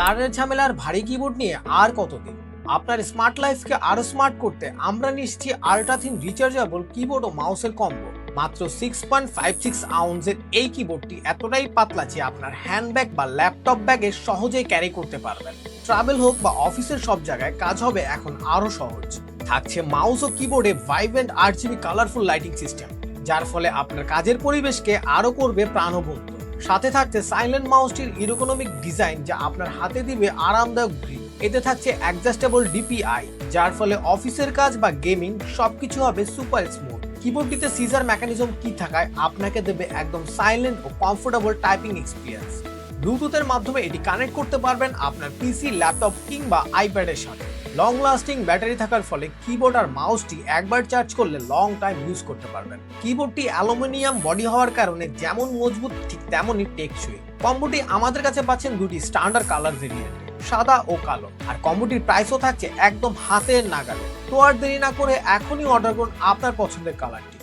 তারের ঝামেলার ভারী কিবোর্ড নিয়ে আর কতদিন? আপনার স্মার্ট লাইফকে আরো স্মার্ট করতে আমরা নিচ্ছি আল্ট্রা থিন রিচার্জেবল কিবোর্ড ও মাউসের কম্বো। মাত্র 6.56 আউন্সের এই কিবোর্ডটি এতটাই পাতলা যে আপনার হ্যান্ডব্যাগ বা ল্যাপটপ ব্যাগে সহজেই ক্যারি করতে পারবেন। ট্রাভেল হোক বা অফিসের সব জায়গায় কাজ হবে এখন আরো সহজ। থাকছে মাউস ও কিবোর্ডে vibrant RGB colourful lighting system, যার ফলে আপনার কাজের পরিবেশকে আরো করবে প্রাণবন্ত। সাথে থাকছে সাইলেন্ট মাউসটির ইরোকোনমিক ডিজাইন, যা আপনার হাতে দিবে আরামদায়ক গ্রিপ। এতে থাকছে অ্যাডজাস্টেবল DPI, যার ফলে অফিসের কাজ বা গেমিং সবকিছু হবে সুপার স্মুথ। কিবোর্ডটিতে সিজার মেকানিজম কি থাকায় আপনাকে দেবে একদম সাইলেন্ট ও কমফোর্টেবল টাইপিং এক্সপিরিয়েন্স। ব্লুটুথের মাধ্যমে এটি কানেক্ট করতে পারবেন আপনার পিসি, ল্যাপটপ কিংবা আইপ্যাডের সাথে। লং লাস্টিং ব্যাটারি থাকার ফলে কিবোর্ড আর মাউসটি একবার চার্জ করলে লং টাইম ইউজ করতে পারবেন। কিবোর্ডটি অ্যালুমিনিয়াম বডি হওয়ার কারণে যেমন মজবুত ঠিক তেমনই টেকসই। কম্বোটি আমাদের কাছে পাচ্ছেন দুটি স্ট্যান্ডার্ড কালার ভেরিয়েন্ট, সাদা ও কালো। আর কম্বোটির প্রাইসও থাকছে একদম হাতের নাগালে। তো আর দেরি না করে এখনই অর্ডার করুন আপনার পছন্দের কালারটি।